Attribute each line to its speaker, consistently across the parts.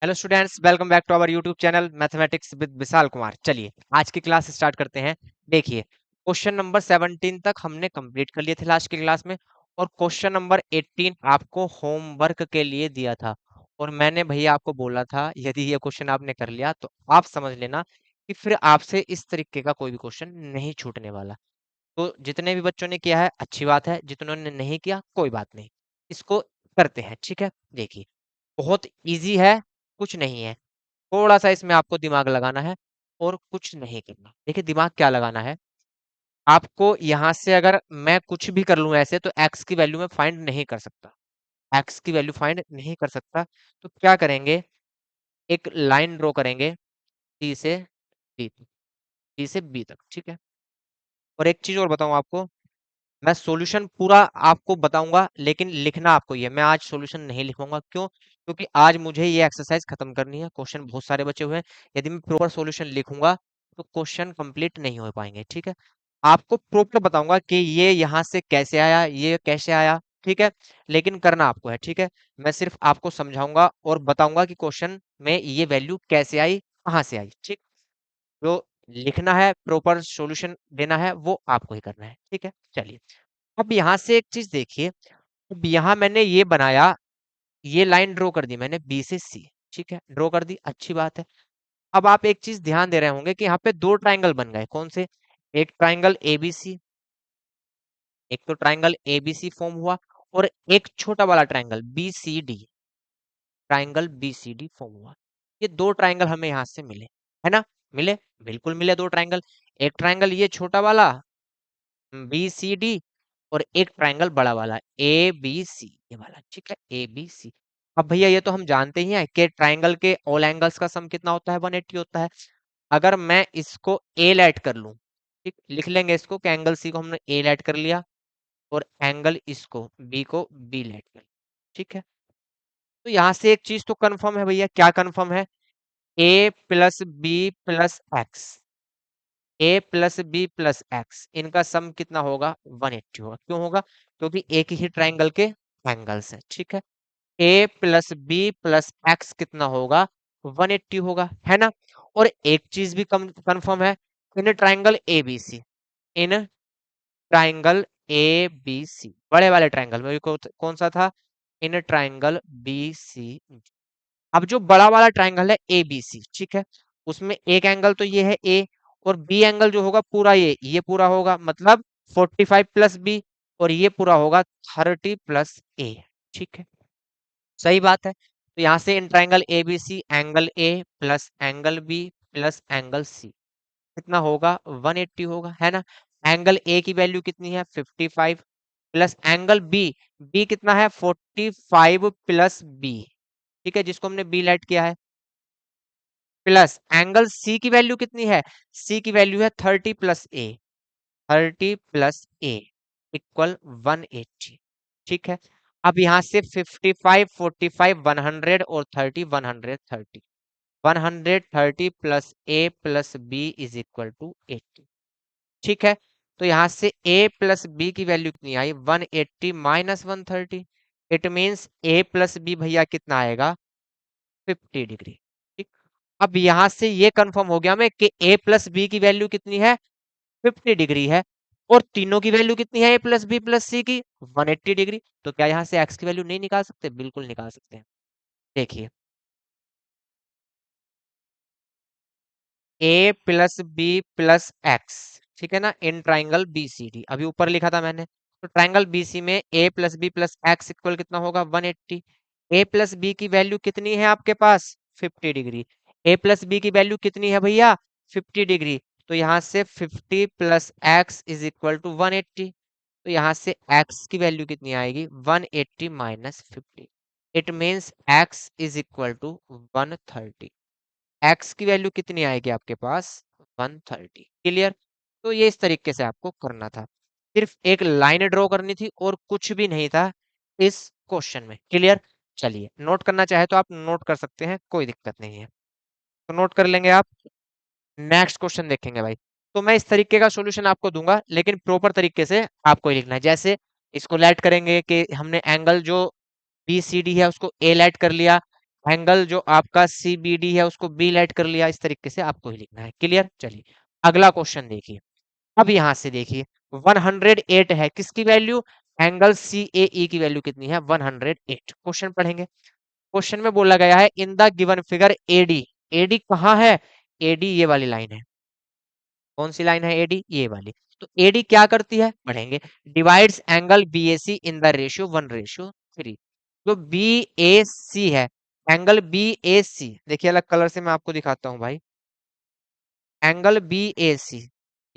Speaker 1: Hello students, welcome back to our YouTube channel mathematics with Vishal Kumar. चलिए आज की class start करते हैं। देखिए क्वेश्चन नंबर 17 तक हमने कंप्लीट कर लिए थे लास्ट की क्लास में, और क्वेश्चन नंबर 18 आपको होमवर्क के लिए दिया था। और मैंने भैया आपको बोला था यदि ये क्वेश्चन आपने कर लिया तो आप समझ लेना कि फिर आपसे इस तरीके का कोई भी क्वेश्चन नहीं छूटने वाला। तो जितने भी बच्चों ने किया है अच्छी बात है, जितनों ने नहीं किया कोई बात नहीं, इसको करते हैं। ठीक है, देखिए बहुत इजी है, कुछ नहीं है। थोड़ा सा इसमें आपको दिमाग लगाना है और कुछ नहीं करना। देखिए दिमाग क्या लगाना है, आपको यहां से अगर मैं कुछ भी कर लूं ऐसे तो एक्स की वैल्यू में फाइंड नहीं कर सकता, एक्स की वैल्यू फाइंड नहीं कर सकता। तो क्या करेंगे, एक लाइन ड्रॉ करेंगे सी से बी तक, सी से बी तक। ठीक है, और एक चीज और बताऊं आपको, मैं सॉल्यूशन पूरा आपको बताऊंगा लेकिन लिखना आपको ये, मैं आज सॉल्यूशन नहीं लिखूंगा। क्यों? क्योंकि आज मुझे ये एक्सरसाइज खत्म करनी है, क्वेश्चन बहुत सारे बचे हुए हैं। यदि मैं प्रॉपर सॉल्यूशन लिखूंगा तो क्वेश्चन कंप्लीट नहीं हो पाएंगे। ठीक है, आपको प्रॉपर बताऊंगा कि ये यहाँ से कैसे आया, ये कैसे आया। ठीक है, लेकिन करना आपको है। ठीक है, मैं सिर्फ आपको समझाऊंगा और बताऊंगा कि क्वेश्चन में ये वैल्यू कैसे आई, कहाँ से आई। ठीक, जो लिखना है प्रॉपर सॉल्यूशन देना है वो आपको ही करना है। ठीक है, चलिए अब यहाँ से एक चीज देखिए, अब यहाँ मैंने ये बनाया, ये लाइन ड्रॉ कर दी मैंने बी से सी। ठीक है, ड्रॉ कर दी, अच्छी बात है। अब आप एक चीज ध्यान दे रहे होंगे कि यहाँ पे दो ट्राइंगल बन गए। कौन से? एक ट्राइंगल एबीसी, एक तो ट्राइंगल एबीसी फॉर्म हुआ, और एक छोटा वाला triangle BCD, triangle BCD form हुआ। ये दो ट्राइंगल हमें यहाँ से मिले, है ना? मिले, बिल्कुल मिले दो ट्राइंगल। एक ट्राइंगल ये छोटा वाला बी सी डी, और एक ट्राइंगल बड़ा वाला ए बी सी, ये वाला। ठीक है, ए बी सी। अब भैया ये तो हम जानते ही हैं कि ट्राइंगल के ऑल एंगल्स का सम कितना होता है, 180 होता है। अगर मैं इसको ए लेट कर लूं, ठीक, लिख लेंगे इसको कि एंगल सी को हमने ए लेट कर लिया और एंगल इसको बी को बी लेट कर लिया। ठीक है, तो यहां से एक चीज तो कंफर्म है भैया, क्या कंफर्म है? ए प्लस बी प्लस एक्स, ए प्लस बी प्लस एक्स, इनका सम कितना होगा? 180 होगा। क्यों होगा? क्योंकि एक ही ट्राइंगल के एंगल्स है। ठीक है, ए प्लस बी प्लस एक्स कितना होगा? 180 होगा, है ना? और एक चीज भी कंफर्म है, in triangle A B C, in triangle A B C, बड़े वाले ट्राइंगल में कौन सा था? In triangle B C. अब जो बड़ा वाला ट्राइंगल है ए बी सी, ठीक है, उसमें एक एंगल तो ये है ए, और बी एंगल जो होगा पूरा ये पूरा होगा, मतलब 45 प्लस बी, और ये पूरा होगा 30 प्लस ए। ठीक है, सही बात है। तो यहाँ से in triangle A B C, angle A plus angle B plus angle C कितना होगा? 180 होगा, है ना? एंगल ए की वैल्यू कितनी है? 55 प्लस एंगल बी, बी कितना है? 45 प्लस बी, ठीक है, जिसको हमने बी लेट किया है, प्लस एंगल सी की वैल्यू कितनी है? सी की वैल्यू है 30 प्लस ए, 30 प्लस ए इक्वल 180। ठीक है, अब यहां से 55 45 100 और 30 130, 130 plus A plus B is equal to 80। ठीक है, तो यहां से a प्लस बी की वैल्यू कितनी आई? 180 minus 130, it means a plus B भैया कितना आएगा? 50 डिग्री। ठीक, अब यहां से ये कंफर्म हो गया हमें कि a प्लस बी की वैल्यू कितनी है? 50 डिग्री है, और तीनों की वैल्यू कितनी है? a प्लस बी प्लस सी की 180 डिग्री। तो क्या यहां से x की वैल्यू नहीं निकाल सकते? बिल्कुल निकाल सकते हैं। देखिए a plus B plus X, ठीक है ना, in triangle B C D, अभी ऊपर लिखा था मैंने। तो ट्राइंगल बी सी में a plus B plus X equal कितना होगा? 180। a प्लस बी की वैल्यू कितनी है आपके पास? 50 डिग्री। a प्लस बी की वैल्यू कितनी है भैया? 50 डिग्री। तो यहाँ से 50 plus x is equal to 180। तो यहाँ से x की वैल्यू कितनी आएगी? 180 minus 50, it means x is equal to 130। x की वैल्यू कितनी आएगी आपके पास? 130। क्लियर? तो ये इस तरीके से आपको करना था, सिर्फ एक लाइन ड्रॉ करनी थी और कुछ भी नहीं था इस क्वेश्चन में। क्लियर? चलिए नोट करना चाहे तो आप नोट कर सकते हैं, कोई दिक्कत नहीं है, तो नोट कर लेंगे आप। नेक्स्ट क्वेश्चन देखेंगे भाई। तो मैं इस तरीके का सॉल्यूशन आपको दूंगा लेकिन प्रॉपर तरीके से आपको ही लिखना है। जैसे इसको लेट करेंगे कि हमने एंगल जो बी सी डी है उसको ए लेट कर लिया, एंगल जो आपका CBD है उसको बी लेट कर लिया, इस तरीके से आपको ही लिखना है। क्लियर? चलिए अगला क्वेश्चन देखिए। अब यहां से देखिए 108 है, किसकी वैल्यू? एंगल CAE की वैल्यू कितनी है? 108। क्वेश्चन पढ़ेंगे। क्वेश्चन में बोला गया है इन the given figure AD, AD कहाँ है? AD ये वाली लाइन है। कौन सी लाइन है AD? ये वाली। तो AD क्या करती है? पढ़ेंगे। Divides angle BAC in the ratio 1:3। जो BAC है, एंगल BAC, देखिए अलग कलर से मैं आपको दिखाता हूं भाई। एंगल BAC,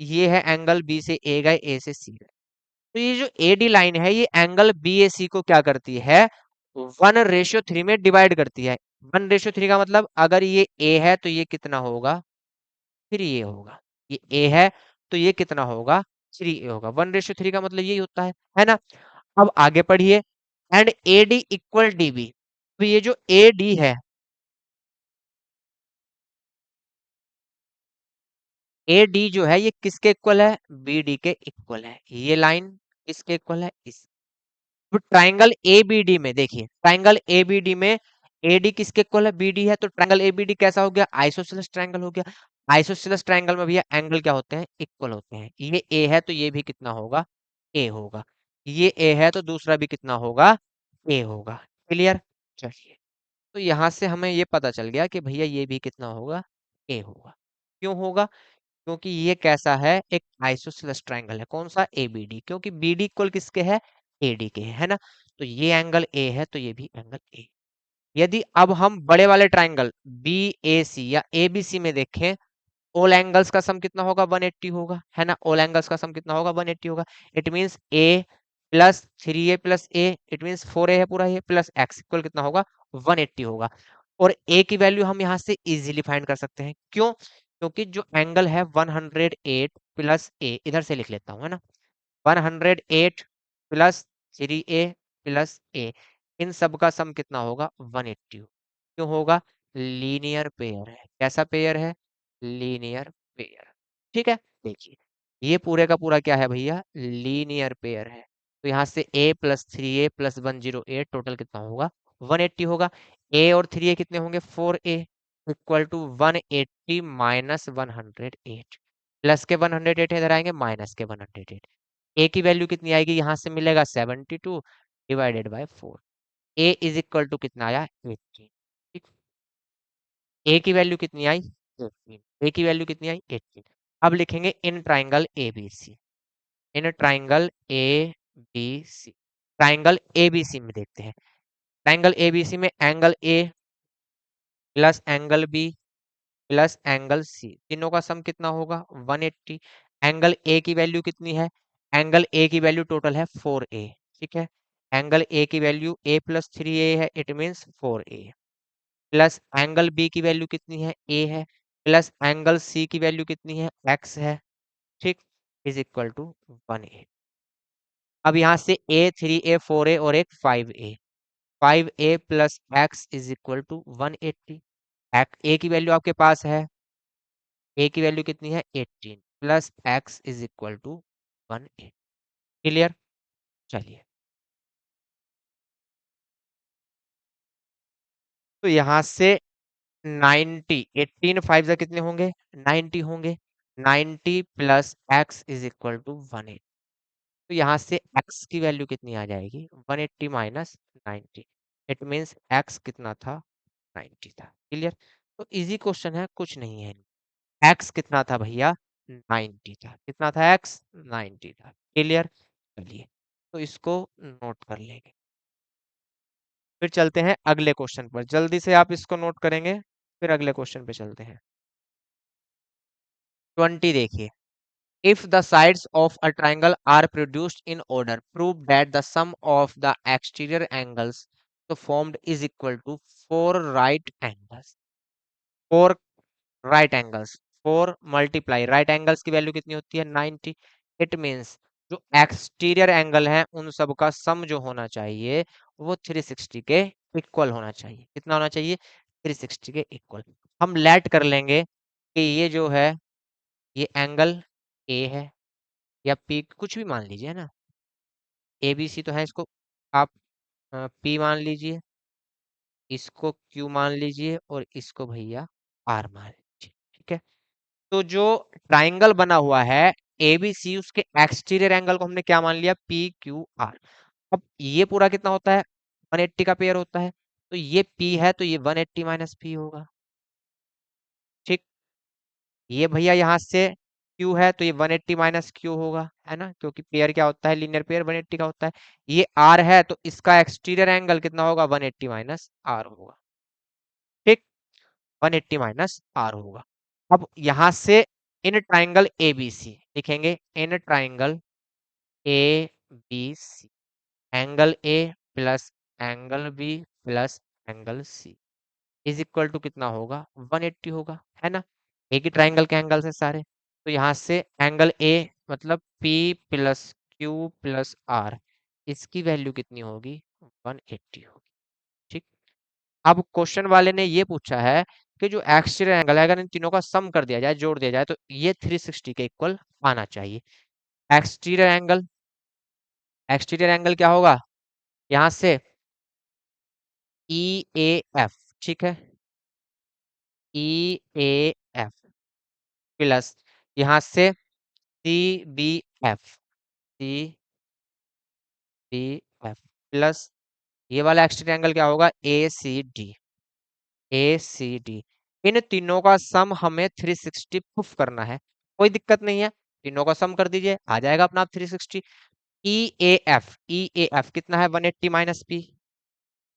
Speaker 1: ये है एंगल B से A गए, A से C गए। तो ये जो AD लाइन है ये एंगल BAC को क्या करती है? 1:3 में डिवाइड करती है। 1:3 का मतलब अगर ये A है तो ये कितना होगा? 3A होगा। ये A है तो ये कितना होगा? 3A होगा। 1:3 का मतलब यही होता है ना? अब आगे पढ़िए। एंड AD इक्वल DB, तो ये जो AD है, AD जो है ये किसके इक्वल है? BD के इक्वल है। ये लाइन किसके इक्वल है? इस। तो ट्राइंगल ABD में देखिए, ट्राइंगल ABD में AD किसके इक्वल है? BD है। तो ट्राइंगल ABD कैसा हो गया? आइसोसेलेस ट्राइंगल हो गया। आइसोसेलेस ट्राइंगल में भैया एंगल क्या होते हैं? इक्वल होते हैं। ये A है तो ये भी कितना होगा? A होगा। ये A है तो दूसरा भी कितना होगा? A होगा। क्लियर? चलिए, तो यहां से हमें ये पता चल गया कि भैया ये भी कितना होगा? A होगा। क्यों होगा? क्योंकि ये कैसा है? एक आइसोसेलेस ट्रायंगल है। कौन सा? ABD। क्योंकि BD इक्वल किसके है? AD के है ना? तो ये एंगल A है तो ये भी एंगल A। यदि अब हम बड़े वाले ट्रायंगल BAC या ABC में देखें, ऑल एंगल्स का सम कितना होगा? 180 होगा, है ना? ऑल एंगल्स का सम कितना होगा? 180 होगा। It means A plus 3A plus A, it means 4A है पूरा, ये प्लस x इक्वल कितना होगा? 180 होगा। और A की वैल्यू हम यहाँ से इजीली फाइंड कर सकते हैं। क्यों? क्योंकि जो एंगल है 108 प्लस A, इधर से लिख लेता हूँ, है ना? 108 प्लस 3A प्लस A, इन सब का सम कितना होगा? 180। क्यों होगा? लीनियर पेयर है। कैसा पेयर है? Linear pair. ठीक है, देखिए ये पूरे का पूरा क्या है भैया? लीनियर पेयर है। तो यहाँ से A plus 3A plus 108 total कितना होगा? 180 होगा। A और 3A कितने होंगे? 4A equal to 180 minus 108। Plus के 108 इधर आएंगे, माइनस के 108। A की वैल्यू कितनी आएगी? यहाँ से मिलेगा 72 divided by 4। A is equal to कितना आया? 18। ठीक, A की वैल्यू कितनी आई? 18। A की वैल्यू कितनी आई? 18। अब लिखेंगे in triangle ABC। In triangle ABC, triangle ABC में देखते हैं। ट्राइंगल ABC में angle A plus angle B plus angle C, तीनों का सम कितना होगा? 180। एंगल A की वैल्यू कितनी है? एंगल A की वैल्यू टोटल है 4A। ठीक है, एंगल A की वैल्यू A प्लस 3A है, it means 4A। Plus angle B की वैल्यू कितनी है? A है। प्लस एंगल C की वैल्यू कितनी है? X है। ठीक, इज इक्वल टू 1A। अब यहाँ से A 3A 4A और एक 5A, 5A plus x is equal to 180। A की वैल्यू आपके पास है, A की वैल्यू कितनी है? 18 plus x is equal to 180। Clear? चलिए, तो यहाँ से 90, 18 5 जा कितने होंगे? 90 होंगे। 90 plus x is equal to 180। तो यहाँ से x की वैल्यू कितनी आ जाएगी? 180 माइनस 90। इट मीन्स x कितना था? 90 था। क्लियर? तो इजी क्वेश्चन है, कुछ नहीं है। x कितना था भैया? 90 था। कितना था x? 90 था। क्लियर? चलिए, तो इसको नोट कर लेंगे। फिर चलते हैं अगले क्वेश्चन पर। जल्दी से आप इसको नोट करेंगे, फिर अगले क्वेश्चन पे चलते हैं। 20 देखिए। If the sides of a triangle are produced in order, prove that the sum of the exterior angles so formed is equal to 4 right angles। 4 right angles, 4 multiply right angles की value कितनी होती है? 90। It means जो exterior angle है उन सब का सम जो होना चाहिए वो 360 के इक्वल होना चाहिए। कितना होना चाहिए? 360 के इक्वल। हम लेट कर लेंगे कि ये जो है ये एंगल ए है या पी, कुछ भी मान लीजिए, है ना? ए बी सी तो है, इसको आप पी मान लीजिए। इसको Q मान लीजिए और इसको भैया R मान लीजिए। ठीक है, तो जो ट्राइंगल बना हुआ है एबीसी, उसके एक्सटीरियर एंगल को हमने क्या मान लिया, PQR। अब ये पूरा कितना होता है, 180 का पेयर होता है, तो ये P है तो ये 180 माइनस P होगा। ठीक, ये भैया यहाँ से Q है तो ये 180 माइनस Q होगा, है ना, क्योंकि पेयर क्या होता है, लीनियर पेयर 180 का होता है। ये R है तो इसका एक्सटीरियर एंगल कितना होगा, 180 माइनस R होगा। ठीक, 180 माइनस R होगा। अब यहां से इन ट्राइंगल एबीसी लिखेंगे, in triangle A B C, angle A plus angle B plus angle C is equal to कितना होगा, 180 होगा, है ना। एक ही ट्राइंगल के एंगल से सारे, तो यहाँ से एंगल ए मतलब P plus Q plus R, इसकी वैल्यू कितनी होगी, 180 होगी। ठीक, अब क्वेश्चन वाले ने ये पूछा है कि जो एक्सटीरियर एंगल है, अगर इन तीनों का सम कर दिया जाए, जोड़ दिया जाए, तो ये 360 के इक्वल आना चाहिए। एक्सटीरियर एंगल, एक्सटीरियर एंगल क्या होगा, यहाँ से ई ए एफ, ठीक है, ई ए एफ प्लस यहाँ से C B F, C B F plus ये वाला एक्सटीरियर एंगल क्या होगा, ए सी डी, ए सी डी। इन तीनों का सम हमें 360 प्रूफ करना है, कोई दिक्कत नहीं है, तीनों का सम कर दीजिए, आ जाएगा अपना 360। ई A F, E A F कितना है, 180 माइनस पी,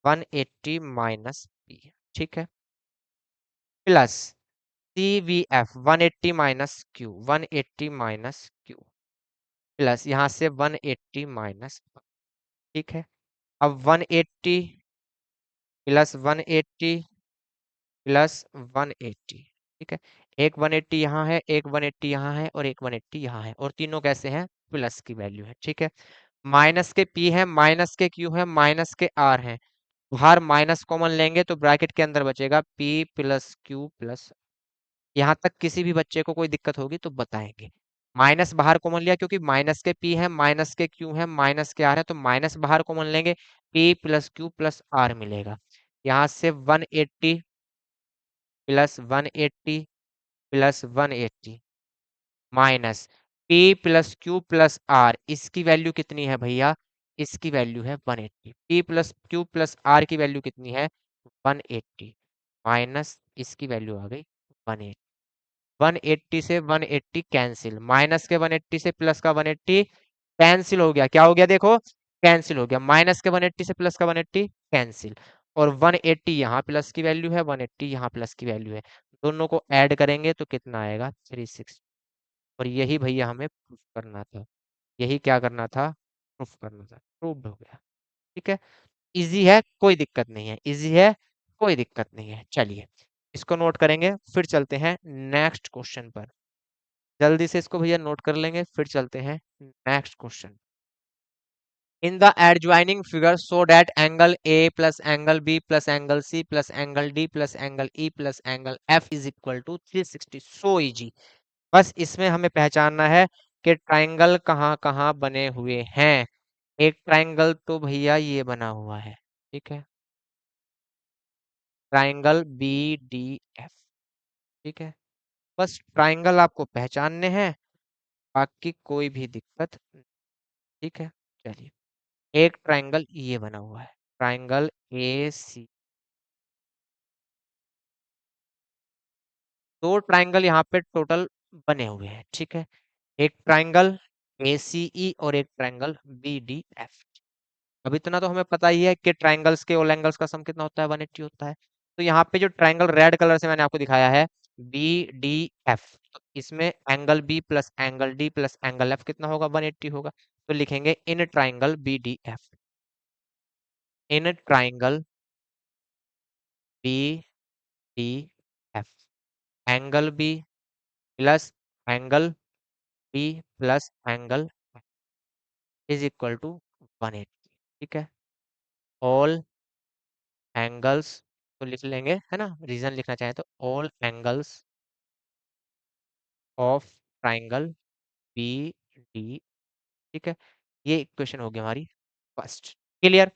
Speaker 1: 180 माइनस पी, ठीक है, plus C V F 180 minus Q, 180 minus Q plus यहाँ से 180 माइनस, ठीक है। अब 180 प्लस 180 प्लस 180, ठीक है, एक 180 यहाँ है, एक 180 यहाँ है और एक 180 यहाँ है, और तीनों कैसे हैं, प्लस की वैल्यू है। ठीक है, माइनस के P है, माइनस के Q है, माइनस के R है, बाहर माइनस कॉमन लेंगे तो ब्रैकेट के अंदर बचेगा P प्लस Q प्लस। यहाँ तक किसी भी बच्चे को कोई दिक्कत होगी तो बताएंगे। माइनस बाहर कॉमन लिया क्योंकि माइनस के P है, माइनस के Q है, माइनस के R है, तो माइनस बाहर कॉमन लेंगे, P plus Q plus R मिलेगा। यहाँ से 180 plus 180 plus 180 minus P plus Q plus R, इसकी वैल्यू कितनी है भैया, इसकी वैल्यू है 180। P plus Q plus R की वैल्यू कितनी है, 180 माइनस इसकी वैल्यू आ गई 180। 180 से 180 कैंसिल, माइनस के 180 से प्लस का 180 कैंसिल हो गया, क्या हो गया देखो, कैंसिल हो गया, माइनस के 180 से प्लस का 180 कैंसिल, और 180 यहाँ प्लस की वैल्यू है, 180 यहाँ प्लस की वैल्यू है, दोनों को ऐड करेंगे तो कितना आएगा, 360। और यही भैया हमें प्रूफ करना था, यही क्या करना था, प्रूफ करना था, प्रूव्ड हो गया। ठीक है, इजी है, कोई दिक्कत नहीं है, इजी है, कोई दिक्कत नहीं है। चलिए इसको नोट करेंगे, फिर चलते हैं नेक्स्ट क्वेश्चन पर। जल्दी से इसको भैया नोट कर लेंगे, फिर चलते हैं next question. In the adjoining figure, so that angle A plus angle B plus angle C plus angle D plus angle E plus angle F is equal to 360. So easy. बस इसमें हमें पहचानना है कि ट्राइंगल कहाँ कहाँ बने हुए हैं। एक ट्राइंगल तो भैया ये बना हुआ है, ठीक है, ट्राइंगल बी डी एफ, ठीक है, बस ट्राइंगल आपको पहचानने हैं, बाकी कोई भी दिक्कत नहीं, ठीक है। चलिए, एक ट्राइंगल ये बना हुआ है, ट्राइंगल ए सी, दो ट्राइंगल यहाँ पे टोटल बने हुए हैं, ठीक है, एक ट्राइंगल ACE और एक ट्राइंगल BDF। अब इतना तो हमें पता ही है कि ट्राइंगल्स के ऑल एंगल्स का सम कितना होता है, 180 होता है। तो यहाँ पे जो ट्राइंगल रेड कलर से मैंने आपको दिखाया है BDF, तो इसमें angle B plus angle D plus angle F कितना होगा, 180 होगा। तो लिखेंगे in triangle BDF, in triangle BDF angle B plus angle B plus angle is equal to 180, ठीक है। ऑल एंगल्स तो लिख लेंगे, है ना, रीजन लिखना चाहे तो all angles of triangle B D, ठीक है। ये इक्वेशन होगी हमारी फर्स्ट, क्लियर।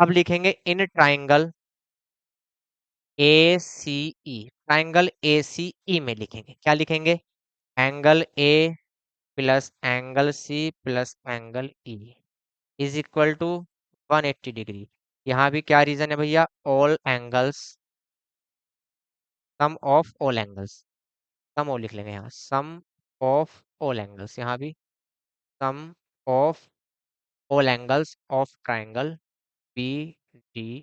Speaker 1: अब लिखेंगे in triangle A C E, triangle A सी ई में लिखेंगे, क्या लिखेंगे, angle A plus angle C plus angle E is equal to 180 degree. यहाँ भी क्या रीजन है भैया, all angles, sum of all angles, sum of लिख लेंगे यहाँ, सम ऑफ ऑल एंगल्स, यहाँ भी sum of all angles of triangle B D,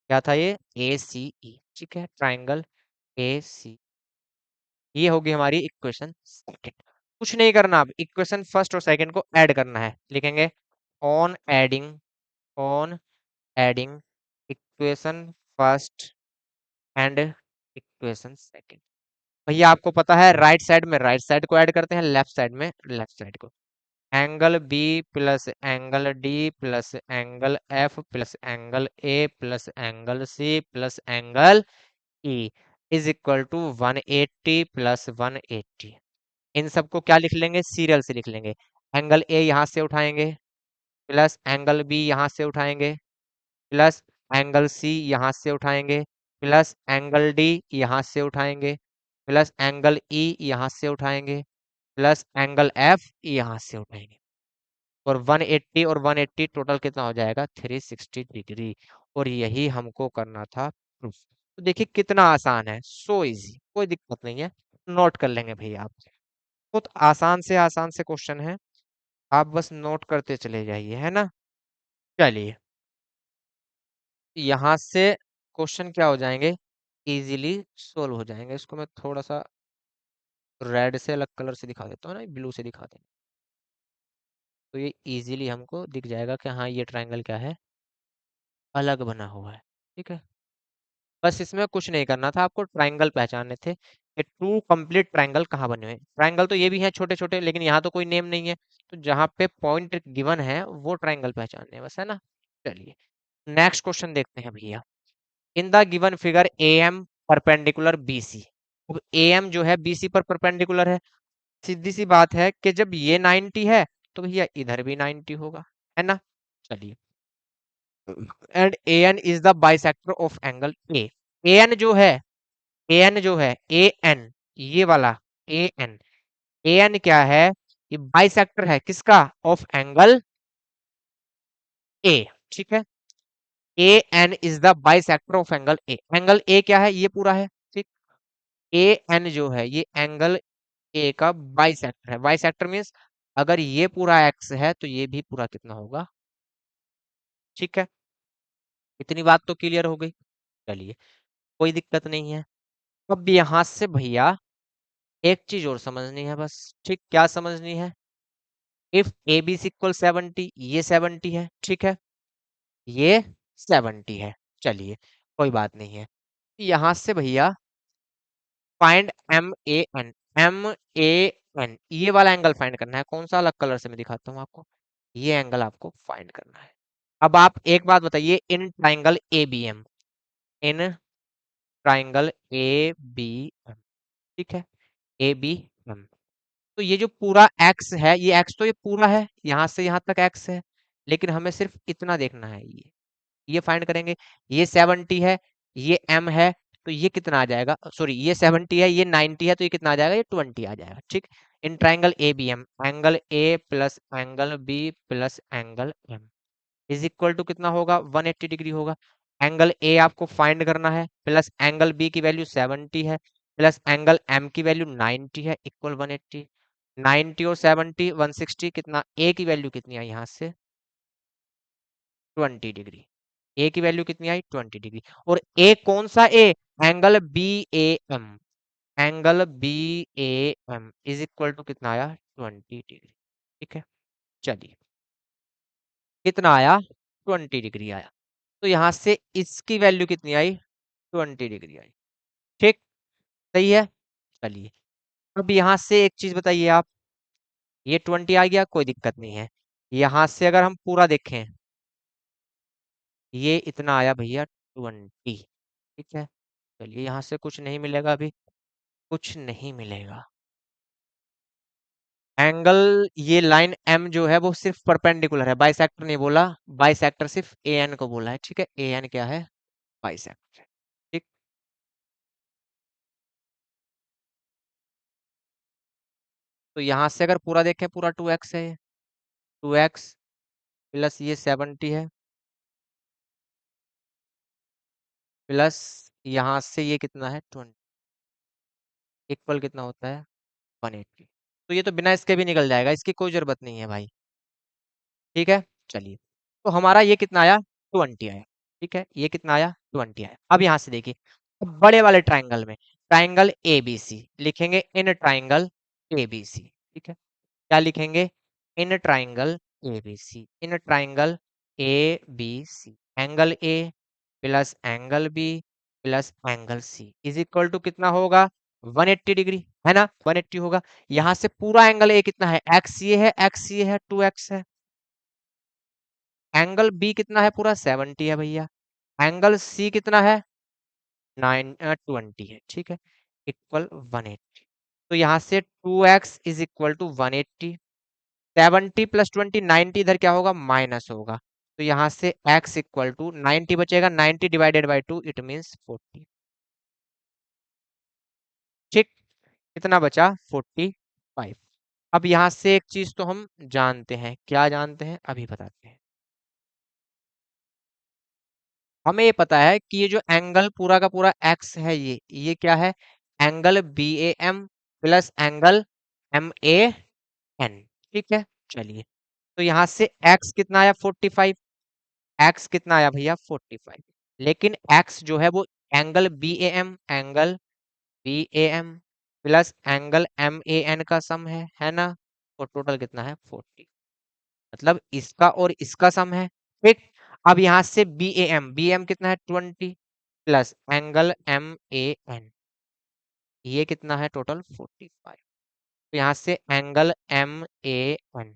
Speaker 1: क्या था ये, ए सी ई, ठीक है, ट्राइंगल ए सी। ये होगी हमारी इक्वेशन सेकंड। कुछ नहीं करना, अब इक्वेशन फर्स्ट और सेकंड को ऐड करना है, लिखेंगे on adding, on adding equation first and equation second. भैया आपको पता है राइट साइड में राइट साइड को ऐड करते हैं, लेफ्ट साइड में लेफ्ट साइड को। Angle B plus angle D plus angle F plus angle A plus angle C plus angle E is equal to 180 plus 180। इन सबको क्या लिख लेंगे, सीरियल से लिख लेंगे। एंगल ए यहाँ से उठाएंगे, प्लस एंगल बी यहाँ से उठाएंगे, प्लस एंगल सी यहाँ से उठाएंगे, प्लस एंगल डी यहाँ से उठाएंगे, प्लस एंगल ई यहाँ से उठाएंगे, प्लस एंगल एफ यहाँ से उठाएंगे। और 180 और 180 टोटल कितना हो जाएगा, 360 डिग्री। और यही हमको करना था प्रूफ। तो देखिए कितना आसान है, सो इजी, कोई दिक्कत नहीं है, नोट कर लेंगे भैया आप। बहुत आसान से क्वेश्चन है, आप बस नोट करते चले जाइए, है ना। चलिए यहाँ से क्वेश्चन क्या हो जाएंगे, इजीली सोल्व हो जाएंगे। इसको मैं थोड़ा सा रेड से अलग कलर से दिखा देता हूँ ना, ब्लू से दिखा दें, तो ये इजीली हमको दिख जाएगा कि हाँ ये ट्रायंगल क्या है, अलग बना हुआ है, ठीक है। बस इसमें कुछ नहीं करना था, आपको ट्रायंगल पहचानने थे कि टू कंप्लीट ट्रायंगल कहाँ बने हुए हैं। ट्रायंगल तो ये भी हैं छोटे छोटे, लेकिन यहाँ तो कोई नेम नहीं है, तो जहाँ पे पॉइंट गिवन है वो ट्रायंगल पहचानने हैं बस, है ना। चलिए नेक्स्ट क्वेश्चन देखते हैं भैया। In the given figure A M perpendicular B C, A M जो है बी सी पर परपेंडिकुलर है। सीधी सी बात है कि जब ये 90 है तो भैया इधर भी 90 होगा, है ना। चलिए and A N is the bisector of angle A. A N जो है, ए एन जो है, ए एन, ये वाला ए एन, ए एन क्या है, ये बाइसेक्टर है किसका, ऑफ एंगल ए, ठीक है। A N is the bisector of angle A, angle A क्या है, ये पूरा है, ठीक। ए एन जो है ये एंगल ए का बाइसेक्टर है, बाइसेक्टर मीन्स अगर ये पूरा एक्स है तो ये भी पूरा कितना होगा, ठीक है। इतनी बात तो क्लियर हो गई। चलिए कोई दिक्कत नहीं है। अब यहां से भैया एक चीज और समझनी है बस, ठीक, क्या समझनी है, इफ ए बी इक्वल 70, ये 70 है, ठीक है, ये 70 है। चलिए कोई बात नहीं है। यहां से भैया find M A N, M A N, ये वाला एंगल फाइंड करना है। कौन सा, अलग कलर से मैं दिखाता हूँ आपको, ये एंगल आपको फाइंड करना है। अब आप एक बात बताइए, in triangle A B M, in triangle A B M, ठीक है, ए बी एम, तो ये जो पूरा एक्स है, ये एक्स तो ये पूरा है, यहाँ से यहाँ तक एक्स है, लेकिन हमें सिर्फ इतना देखना है, ये फाइंड करेंगे। ये 70 है, ये m है, तो ये कितना आ जाएगा, सॉरी ये 70 है, ये 90 है, तो ये कितना आ जाएगा, ये 20 आ जाएगा, ठीक। In triangle A B M, angle A plus angle B plus angle M is equal to कितना होगा, 180 डिग्री होगा। एंगल ए आपको फाइंड करना है, प्लस एंगल बी की वैल्यू 70 है, प्लस एंगल एम की वैल्यू 90 है, इक्वल 180। 90 और 70 160, कितना, ए की वैल्यू कितनी आई यहाँ से, 20 डिग्री। ए की वैल्यू कितनी आई, 20 डिग्री। और ए कौन सा A, angle B A M, angle B A M is equal to कितना आया, 20 डिग्री, ठीक है। चलिए कितना आया, 20 डिग्री आया। तो यहां से इसकी वैल्यू कितनी आई, 20 डिग्री आई, ठीक, सही है। चलिए अब यहां से एक चीज बताइए आप, ये 20 आ गया, कोई दिक्कत नहीं है। यहां से अगर हम पूरा देखें, ये इतना आया भैया 20, ठीक है। चलिए यहाँ से कुछ नहीं मिलेगा, अभी कुछ नहीं मिलेगा। एंगल, ये लाइन एम जो है वो सिर्फ परपेंडिकुलर है, बाइसेक्टर नहीं बोला, बाइसेक्टर सिर्फ ए एन को बोला है, ठीक है। ए एन क्या है, बाइसेक्टर, ठीक। तो यहाँ से अगर पूरा देखें पूरा 2x है, 2x प्लस ये 70 है, प्लस यहाँ से ये कितना है 20, इक्वल कितना होता है 180। तो ये तो बिना इसके भी निकल जाएगा, इसकी कोई जरूरत नहीं है भाई। ठीक है, चलिए। तो हमारा ये कितना आया 20 आया। ठीक है, ये कितना आया 20 आया। अब यहाँ से देखिए, अब बड़े वाले ट्राइंगल में, ट्राइंगल ABC लिखेंगे, इन ट्राइंगल ABC। ठीक है, क्या लिखेंगे, in triangle ABC, in triangle ABC, angle A plus angle B plus angle C is equal to कितना होगा 180 डिग्री, है ना, 180 होगा। यहां से पूरा एंगल A कितना है, x ये है, x ये है, 2x है। एंगल B कितना है पूरा 70 है भैया। एंगल C कितना है 20 है। ठीक है, इक्वल 180। तो यहाँ से 2x is equal to 180, 70 plus 20 90, इधर क्या होगा माइनस होगा। तो यहाँ से x इक्वल टू 90 बचेगा, 90 डिवाइडेड बाई 2 इट मीन्स 40। ठीक, कितना बचा 45। अब यहाँ से एक चीज तो हम जानते हैं, क्या जानते हैं अभी बताते हैं। हमें ये पता है कि ये जो एंगल पूरा का पूरा x है, ये क्या है, angle BAM plus angle MAN। ठीक है, चलिए। तो यहाँ से x कितना आया 45, x कितना आया भैया 45। लेकिन x जो है वो angle BAM plus angle MAN का सम है ना। तो टोटल कितना है 40, मतलब इसका और इसका सम है। ठीक, अब यहाँ से BAM कितना है 20 प्लस एंगल MAN, ये कितना है टोटल 45। तो यहाँ से angle MAN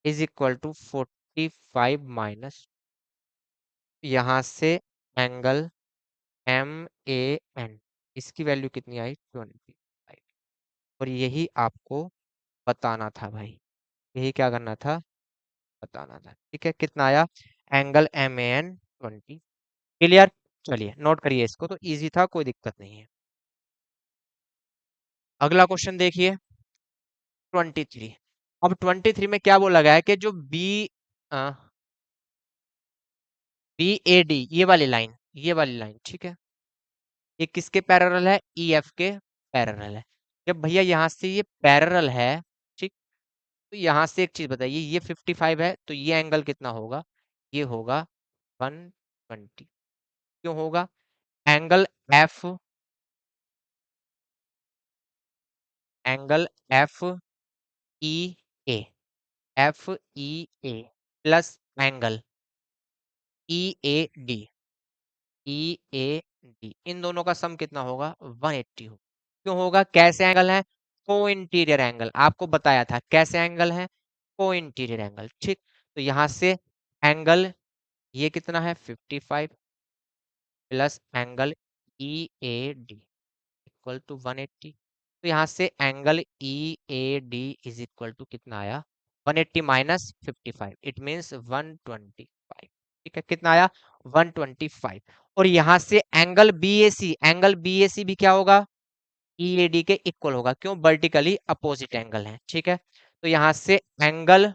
Speaker 1: is equal to 45 minus, यहाँ से एंगल MAN इसकी वैल्यू कितनी आई 25। और यही आपको बताना था भाई, यही क्या करना था, बताना था। ठीक है, कितना आया एंगल MAN 20। क्लियर, चलिए नोट करिए इसको, तो इजी था, कोई दिक्कत नहीं है। अगला क्वेश्चन देखिए 23। अब 23 में क्या बोला गया है कि जो BAD ये वाली लाइन ठीक है, ये किसके पैरेलल है, EF के पैरेलल है। जब भैया यहाँ से ये पैरेलल है, ठीक, तो यहाँ से एक चीज बताइए, ये 55 है तो ये एंगल कितना होगा, ये होगा 120। क्यों होगा, angle F, angle FEA, FEA plus angle EAD, EAD, इन दोनों का सम कितना होगा 180 होगा। क्यों होगा, कैसे एंगल है, को इंटीरियर एंगल, आपको बताया था कैसे एंगल है, को इंटीरियर एंगल। ठीक, तो यहाँ से एंगल ये कितना है 55 plus angle EAD equal to 180। तो यहाँ से angle EAD is equal to कितना आया 180 माइनस 55, इट मीन्स 125। ठीक है, कितना आया 125। और यहाँ से एंगल BAC भी क्या होगा EAD के इक्वल होगा। क्यों, वर्टिकली अपोजिट एंगल है। ठीक है, तो यहाँ से एंगल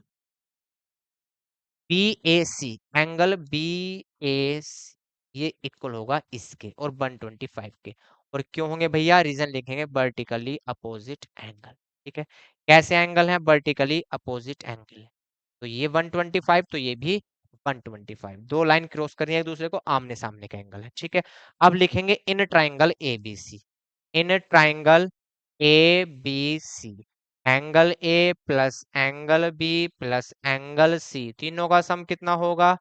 Speaker 1: BAC ये इक्वल होगा इसके और 125 के। और क्यों होंगे भैया, रीजन लिखेंगे वर्टिकली अपोजिट एंगल। ठीक है, कैसे एंगल है, वर्टिकली अपोजिट एंगल है। तो ये 125 तो ये भी 125, दो लाइन क्रॉस कर रही है एक दूसरे को, आमने सामने का एंगल है। ठीक है, अब लिखेंगे in triangle ABC, in triangle ABC angle A plus angle B plus angle C तीनों का सम कितना होगा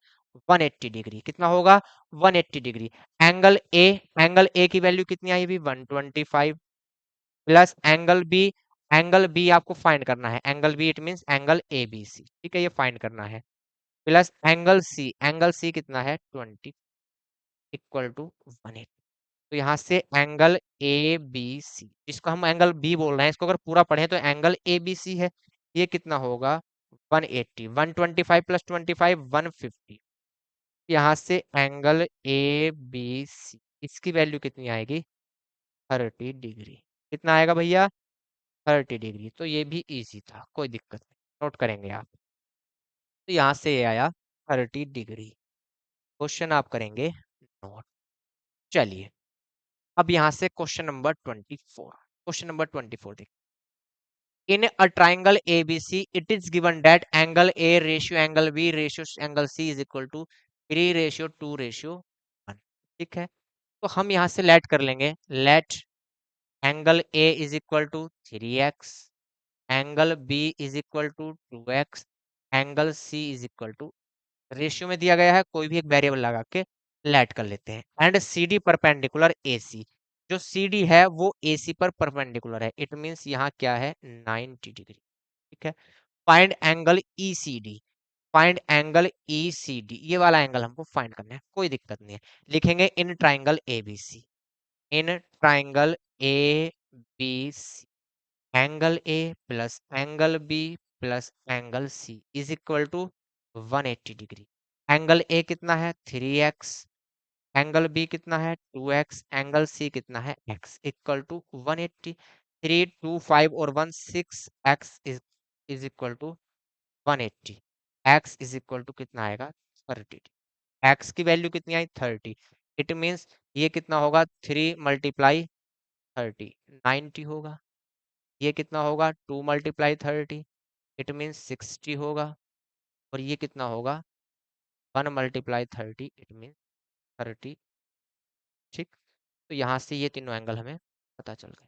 Speaker 1: 180 डिग्री, कितना होगा 180 डिग्री। एंगल A की वैल्यू कितनी आई अभी 125 प्लस एंगल B आपको फाइंड करना है, angle B it means angle ABC। ठीक है, ये फाइंड करना है, प्लस एंगल C कितना है 20 इक्वल टू 180। तो यहाँ से एंगल ABC, जिसको हम एंगल B बोल रहे हैं, इसको अगर पूरा पढ़े तो एंगल ABC है, ये कितना होगा 180, 125 प्लस 25 150। यहाँ से एंगल ABC इसकी वैल्यू कितनी आएगी 30 डिग्री, कितना आएगा भैया 30 डिग्री, तो ये भी इजी था, कोई दिक्कत नहीं, नोट करेंगे आप। तो यहाँ से ये आया 30 डिग्री, क्वेश्चन आप करेंगे नोट। चलिए, अब यहाँ से क्वेश्चन नंबर 24, क्वेश्चन नंबर 24 देखिए। In a triangle ABC, it is given that angle A ratio angle B ratio angle C is equal to 3:2:1। ठीक है, तो हम यहाँ से लेट कर लेंगे, let angle A is equal to 3x, angle B is equal to 2x, angle C is equal to, ratio में दिया गया है, कोई भी एक वेरिएबल लगा के लेट कर लेते हैं। एंड CD परपेंडिकुलर AC, जो CD है वो AC पर परपेंडिकुलर है, इट मींस यहाँ क्या है 90 डिग्री। ठीक है, find angle ECD, find angle ECD, ये वाला एंगल हमको फाइंड करना है, कोई दिक्कत नहीं है। लिखेंगे in triangle ABC, in triangle ABC, angle A plus angle B plus angle C is equal to 180 degree. Angle A कितना है 3x, एंगल B कितना है 2x, एंगल C कितना है x, इक्वल टू 180। 3 2 5 और 1 6, x is equal to 180, x is equal to कितना आएगा 30, x की वैल्यू कितनी आई 30, इट मींस ये कितना होगा 3 मल्टीप्लाई 30 90 होगा, ये कितना होगा 2 मल्टीप्लाई 30, इट मींस 60 होगा, और ये कितना होगा 1 मल्टीप्लाई 30, इट मींस 30। ठीक, तो यहाँ से ये तीनों एंगल हमें पता चल गए।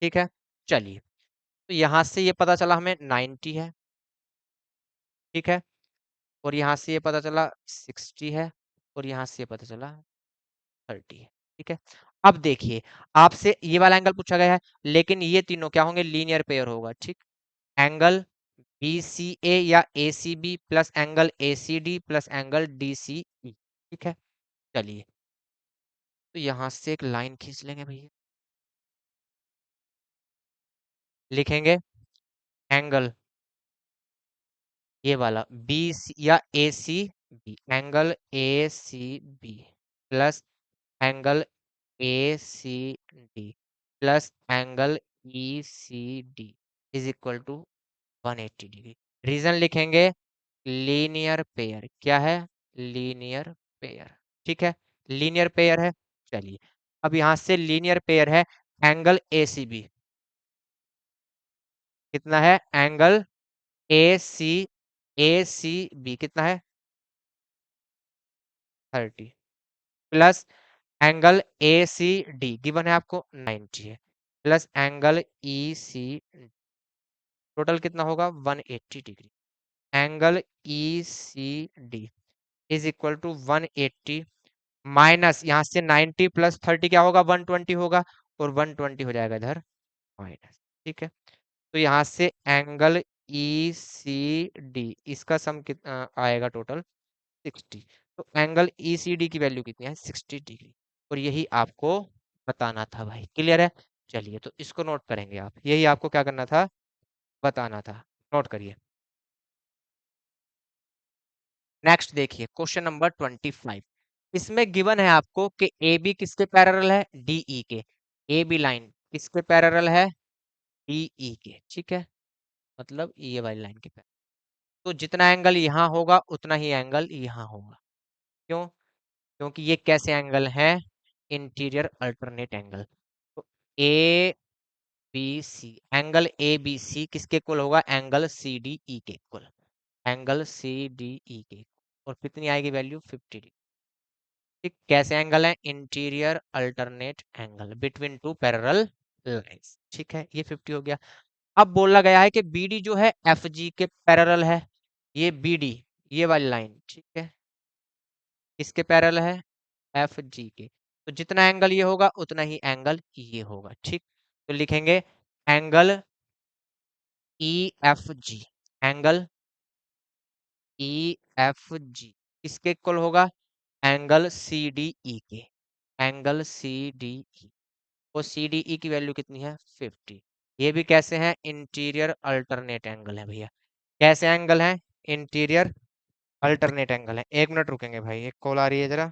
Speaker 1: ठीक है, चलिए, तो यहाँ से ये पता चला हमें 90 है। ठीक है, और यहाँ से ये पता चला 60 है, और यहाँ से ये पता चला 30 है। ठीक है, अब देखिए, आपसे ये वाला एंगल पूछा गया है, लेकिन ये तीनों क्या होंगे लीनियर पेयर होगा। ठीक, एंगल BCA या ACB plus angle ACD plus angle DCE। ठीक है, चलिए, तो यहाँ से एक लाइन खींच लेंगे भैया, लिखेंगे एंगल ये वाला BC या ACB, angle ACB plus angle ACD plus angle ECD is equal to 180 degree. Reason लिखेंगे लीनियर पेयर, क्या है लीनियर पेयर। ठीक है, लीनियर पेयर है। चलिए, अब यहां से लीनियर पेयर है, एंगल ACB कितना है, एंगल ACB कितना है 30, प्लस एंगल ACD गिवन है आपको 90 है, प्लस एंगल ECD, टोटल कितना होगा 180 degree. Angle ECD is equal to 180 minus यहाँ से 90 प्लस 30 क्या होगा 120 होगा, और 120 हो जाएगा इधर माइनस। ठीक है, तो यहाँ से एंगल ECD इसका सम कितना आएगा टोटल 60, तो एंगल ECD की वैल्यू कितनी है 60 डिग्री, और यही आपको बताना था भाई। क्लियर है, चलिए, तो इसको नोट करेंगे आप, यही आपको क्या करना था बताना था, नोट करिए। नेक्स्ट देखिए क्वेश्चन नंबर 25, इसमें गिवन है आपको कि ए बी किसके पैरेलल है DE के, ए बी लाइन किसके पैरेलल है DE के। ठीक है, मतलब ये वाली लाइन के पैरेलल, तो जितना एंगल यहाँ होगा उतना ही एंगल यहाँ होगा। क्यों, क्योंकि ये कैसे एंगल है इंटीरियर अल्टरनेट एंगल। तो A B C, angle A B C किसके इक्वल होगा एंगल सी डी ई के equal, angle C D E के, और कितनी आएगी वैल्यू 50 डिग्री। ठीक, कैसे एंगल है interior alternate angle between two parallel lines. ठीक है, ये 50 हो गया। अब बोला गया है कि BD जो है FG के पैरेलल है, ये BD ये वाली लाइन ठीक है इसके पैरेलल है FG के, तो जितना एंगल ये होगा उतना ही एंगल ये होगा। ठीक, तो लिखेंगे एंगल EFG, एंगल EFG किसके इक्वल होगा एंगल CDE के, एंगल CDE, और CDE की वैल्यू कितनी है 50। ये भी कैसे हैं इंटीरियर अल्टरनेट एंगल है भैया, कैसे एंगल है इंटीरियर अल्टरनेट एंगल है। 1 मिनट रुकेंगे भाई, एक कॉल आ रही है जरा।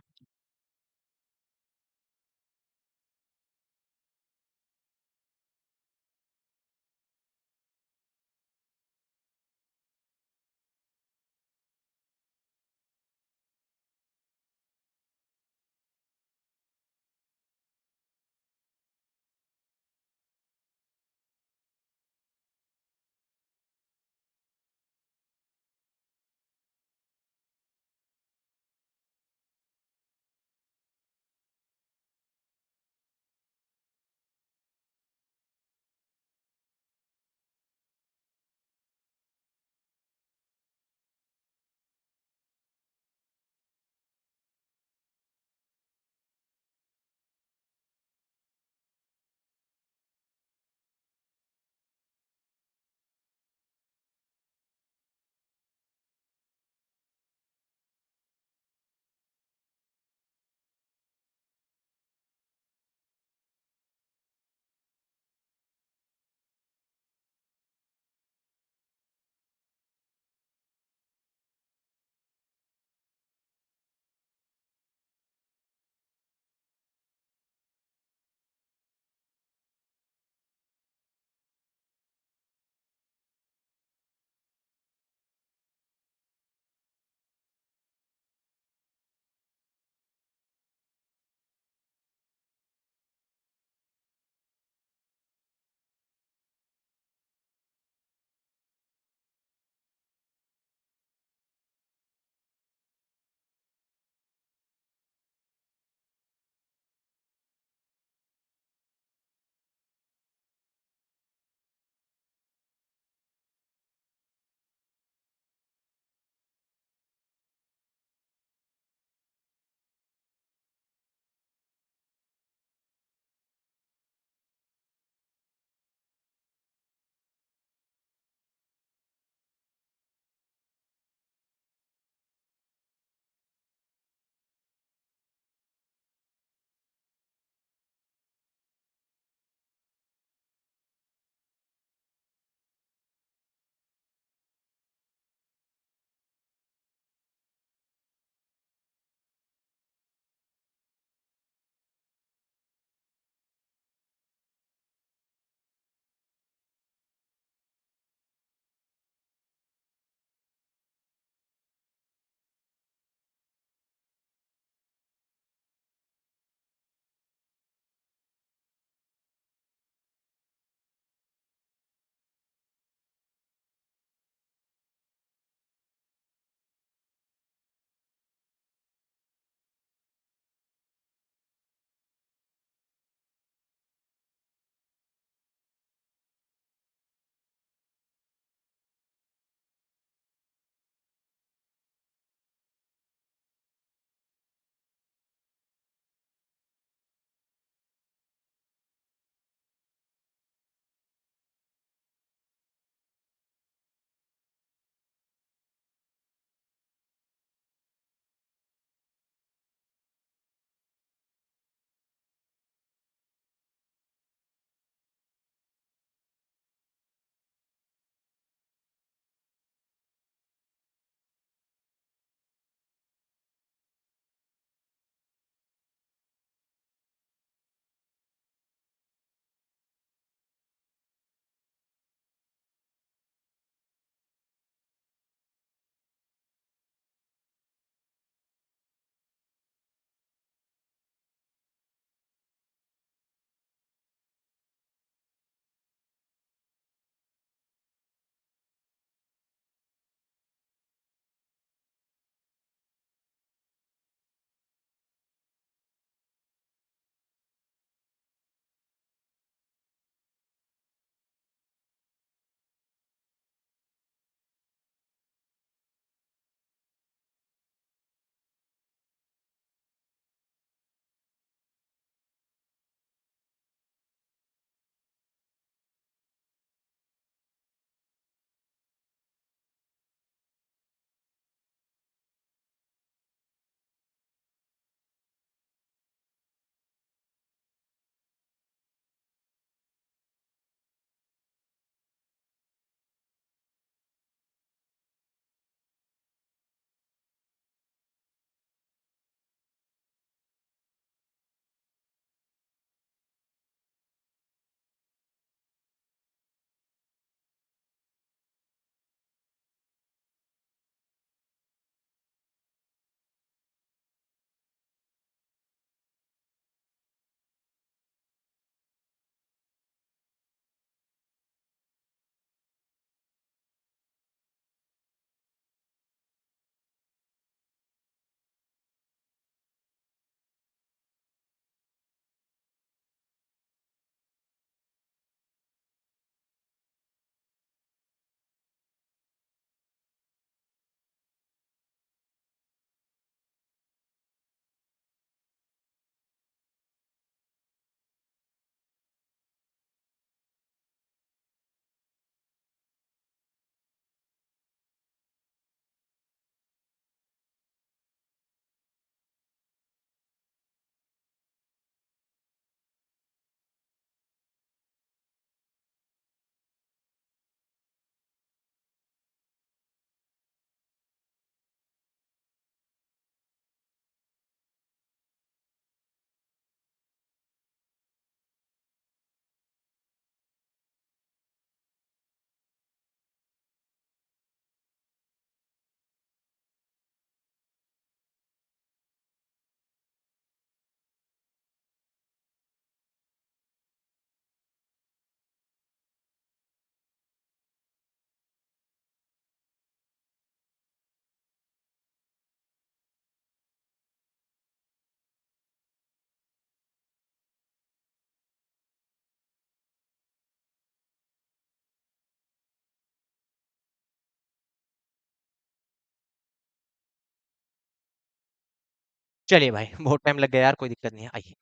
Speaker 1: चलिए भाई बहुत टाइम लग गया यार, कोई दिक्कत नहीं है, आइए।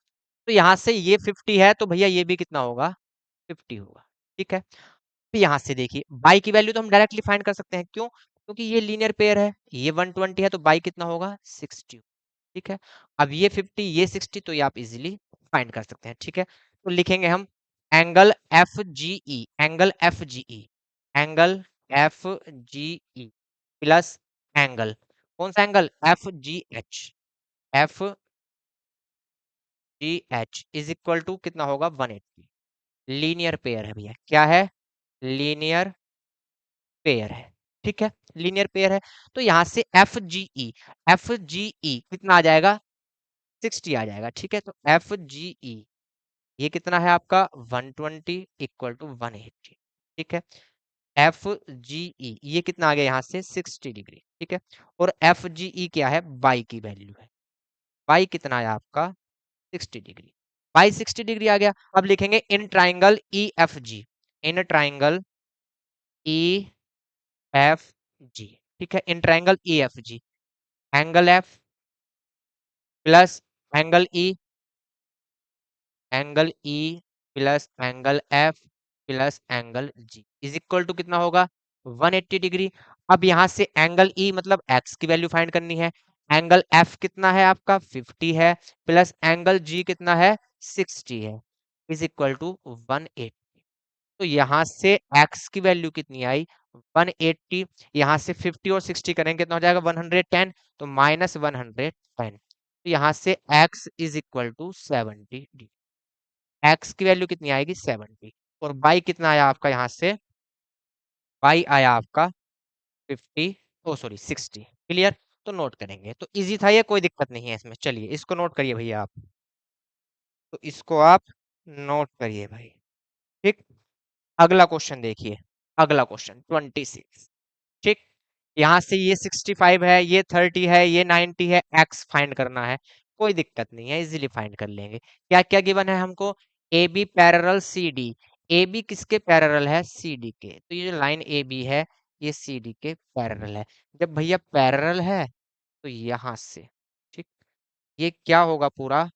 Speaker 1: तो यहाँ से ये 50 है तो भैया ये भी कितना होगा, 50 होगा। ठीक है, फिर यहाँ से देखिए बाई की वैल्यू तो हम डायरेक्टली फाइंड कर सकते हैं, क्यों, क्योंकि ये लीनियर पेयर है, ये 120 है तो बाई कितना होगा 60। ठीक है, अब ये 50 ये 60 तो ये आप इजीली फाइंड कर सकते हैं। ठीक है, तो लिखेंगे हम angle F G E, angle F G E, angle F G E plus angle, कौन सा angle, F G H, F G H is equal to कितना होगा 180। लीनियर पेयर है भैया, क्या है, लीनियर पेयर है। ठीक है, लीनियर पेयर है, तो यहां से F G E, F G ई कितना आ जाएगा 60 आ जाएगा। ठीक है, तो एफ जी ई ये कितना है आपका 120 इक्वल टू 180। ठीक है, एफ जी ई ये कितना आ गया यहाँ से 60 डिग्री। ठीक है, और एफ जी ई क्या है, बाई की वैल्यू है, बाई कितना है आपका 60 डिग्री, बाई 60 डिग्री आ गया। अब लिखेंगे in triangle E F G, in triangle E F G. ठीक है, in triangle E F G, angle F plus angle E, angle E plus angle F plus angle G is equal to कितना होगा 180 degree. अब यहां से angle E मतलब x की value find करनी है, एंगल एफ कितना है आपका 50 है, प्लस एंगल जी कितना है 60 है, इज इक्वल टू 180। तो यहाँ से x की वैल्यू कितनी आई 180, यहाँ से 50 और 60 करेंगे कितना हो जाएगा 110, तो माइनस 110, तो यहाँ से x is equal to 70, x की वैल्यू कितनी आएगी 70, और बाई कितना आया आपका यहाँ से, बाई आया आपका 50, ओ सॉरी 60। क्लियर, तो नोट करेंगे, तो इजी था ये, कोई दिक्कत नहीं है इसमें। चलिए इसको नोट करिए भैया आप, तो इसको आप नोट करिए भाई। ठीक, अगला क्वेश्चन देखिए, अगला क्वेश्चन 26। ठीक, यहाँ से ये 65 है, ये 30 है, ये 90 है, एक्स फाइंड करना है, कोई दिक्कत नहीं है, इजीली फाइंड कर लेंगे। क्या क्या गिवन है हमको, A B parallel C D, A B किसके पैरेलल है सी डी के, तो ये जो लाइन ए बी है ये सी डी के पैरेलल है। जब भैया पैरेलल है तो यहाँ से, ठीक, ये क्या होगा पूरा